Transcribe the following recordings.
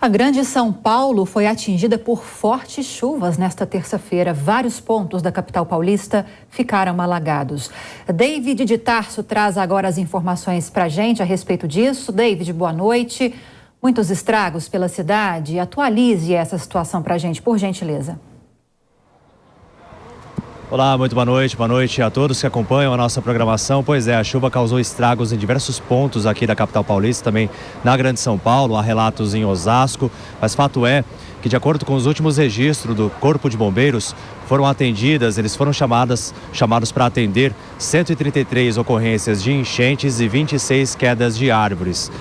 A Grande São Paulo foi atingida por fortes chuvas nesta terça-feira. Vários pontos da capital paulista ficaram alagados. David de Tarso traz agora as informações para a gente a respeito disso. David, boa noite. Muitos estragos pela cidade. Atualize essa situação para a gente, por gentileza. Olá, muito boa noite a todos que acompanham a nossa programação. Pois é, a chuva causou estragos em diversos pontos aqui da capital paulista, também na Grande São Paulo, há relatos em Osasco, mas fato é que, de acordo com os últimos registros do Corpo de Bombeiros, eles foram chamados para atender 133 ocorrências de enchentes e 26 quedas de árvores.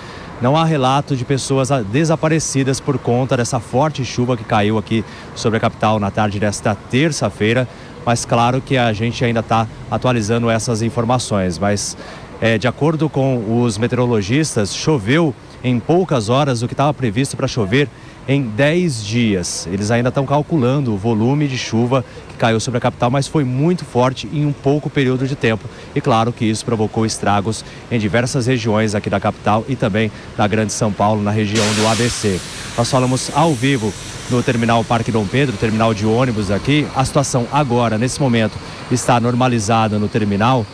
Não há relato de pessoas desaparecidas por conta dessa forte chuva que caiu aqui sobre a capital na tarde desta terça-feira. Mas claro que a gente ainda está atualizando essas informações. Mas de acordo com os meteorologistas, choveu em poucas horas o que estava previsto para chover em 10 dias. Eles ainda estão calculando o volume de chuva que caiu sobre a capital, mas foi muito forte em um pouco período de tempo. E claro que isso provocou estragos em diversas regiões aqui da capital e também na Grande São Paulo, na região do ABC. Nós falamos ao vivo no terminal Parque Dom Pedro, terminal de ônibus aqui. A situação agora, nesse momento, está normalizada no terminal,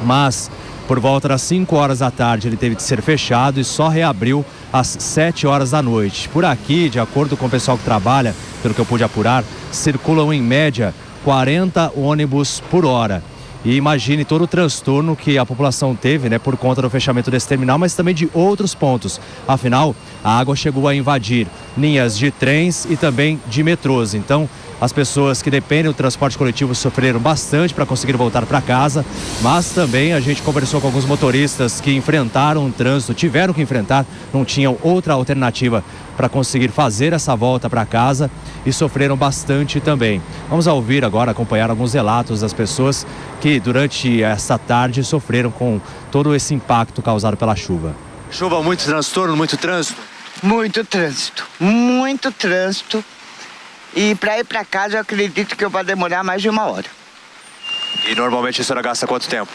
mas por volta das 5 horas da tarde ele teve que ser fechado e só reabriu às 7 horas da noite. Por aqui, de acordo com o pessoal que trabalha, pelo que eu pude apurar, circulam em média 40 ônibus por hora. E imagine todo o transtorno que a população teve, né, por conta do fechamento desse terminal, mas também de outros pontos. Afinal, a água chegou a invadir linhas de trens e também de metrôs. Então, as pessoas que dependem do transporte coletivo sofreram bastante para conseguir voltar para casa, mas também a gente conversou com alguns motoristas que enfrentaram o trânsito, tiveram que enfrentar, não tinham outra alternativa para conseguir fazer essa volta para casa e sofreram bastante também. Vamos ouvir agora, acompanhar alguns relatos das pessoas que durante essa tarde sofreram com todo esse impacto causado pela chuva. Chuva, muito transtorno, muito trânsito? Muito trânsito. E para ir para casa eu acredito que eu vou demorar mais de 1 hora. E normalmente a senhora gasta quanto tempo?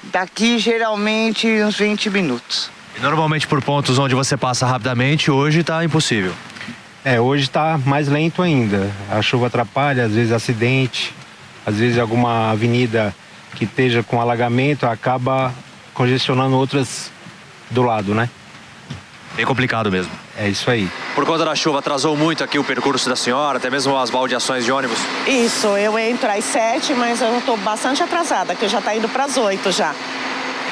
Daqui geralmente uns 20 minutos. E normalmente por pontos onde você passa rapidamente, hoje está impossível? Hoje está mais lento ainda. A chuva atrapalha, às vezes acidente, às vezes alguma avenida que esteja com alagamento acaba congestionando outras do lado, né? Bem complicado mesmo. É isso aí. Por conta da chuva, atrasou muito aqui o percurso da senhora, até mesmo as baldeações de ônibus? Isso, eu entro às 7, mas eu estou bastante atrasada, que eu já está indo para as 8 já.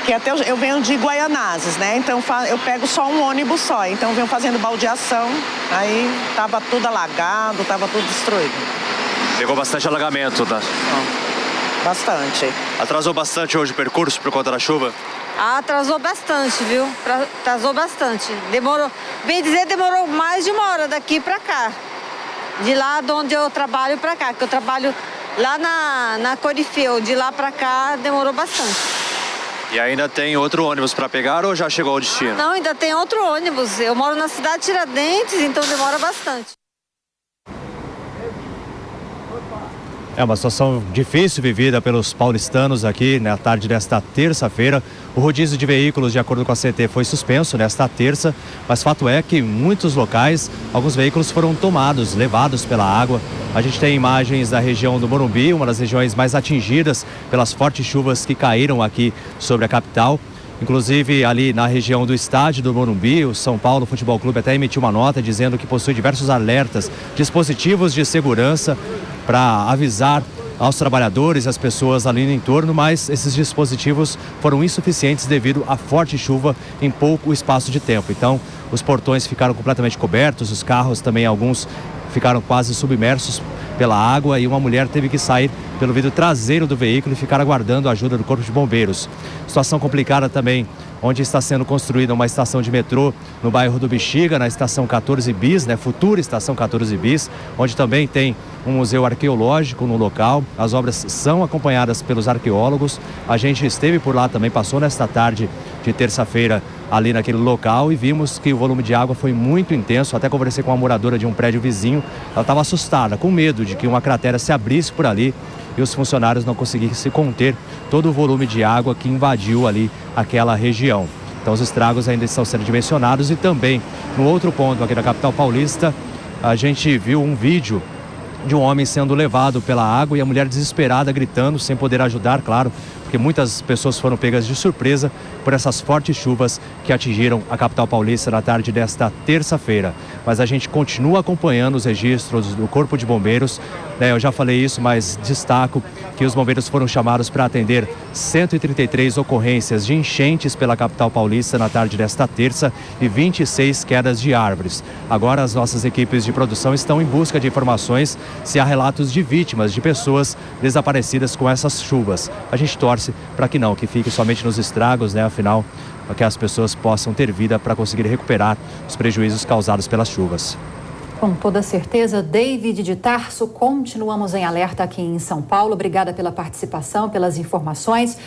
Que até eu venho de Guaianazes, né? Então eu pego só um ônibus só, então eu venho fazendo baldeação, aí tava tudo alagado, tava tudo destruído. Pegou bastante alagamento, tá? Bastante. Atrasou bastante hoje o percurso por conta da chuva? Atrasou bastante, viu? Atrasou bastante. Demorou, bem dizer, demorou mais de 1 hora daqui para cá. De lá de onde eu trabalho para cá, que eu trabalho lá na Corifeu, de lá para cá demorou bastante. E ainda tem outro ônibus para pegar ou já chegou ao destino? Não, ainda tem outro ônibus. Eu moro na cidade de Tiradentes, então demora bastante. É uma situação difícil vivida pelos paulistanos aqui na tarde desta terça-feira. O rodízio de veículos, de acordo com a CT, foi suspenso nesta terça, mas fato é que em muitos locais, alguns veículos foram tomados, levados pela água. A gente tem imagens da região do Morumbi, uma das regiões mais atingidas pelas fortes chuvas que caíram aqui sobre a capital. Inclusive ali na região do estádio do Morumbi, o São Paulo Futebol Clube até emitiu uma nota dizendo que possui diversos alertas, dispositivos de segurança para avisar aos trabalhadores, às pessoas ali no entorno, mas esses dispositivos foram insuficientes devido à forte chuva em pouco espaço de tempo. Então, os portões ficaram completamente cobertos, os carros também, alguns ficaram quase submersos pela água e uma mulher teve que sair pelo vidro traseiro do veículo e ficar aguardando a ajuda do Corpo de Bombeiros. Situação complicada também, onde está sendo construída uma estação de metrô no bairro do Bexiga, na estação 14 bis, né, futura estação 14 bis, onde também tem um museu arqueológico no local. As obras são acompanhadas pelos arqueólogos. A gente esteve por lá também, passou nesta tarde de terça-feira ali naquele local e vimos que o volume de água foi muito intenso. Até conversei com uma moradora de um prédio vizinho. Ela estava assustada, com medo de que uma cratera se abrisse por ali e os funcionários não conseguissem conter todo o volume de água que invadiu ali aquela região. Então os estragos ainda estão sendo dimensionados. E também, no outro ponto aqui da capital paulista, a gente viu um vídeo de um homem sendo levado pela água e a mulher desesperada gritando, sem poder ajudar, claro, porque muitas pessoas foram pegas de surpresa por essas fortes chuvas que atingiram a capital paulista na tarde desta terça-feira. Mas a gente continua acompanhando os registros do Corpo de Bombeiros, né? Eu já falei isso, mas destaco que os bombeiros foram chamados para atender 133 ocorrências de enchentes pela capital paulista na tarde desta terça e 26 quedas de árvores. Agora as nossas equipes de produção estão em busca de informações se há relatos de vítimas, de pessoas desaparecidas com essas chuvas. A gente torce para que não, que fique somente nos estragos, né? Afinal, que as pessoas possam ter vida para conseguir recuperar os prejuízos causados pelas chuvas. Com toda certeza, David de Tarso, continuamos em alerta aqui em São Paulo. Obrigada pela participação, pelas informações.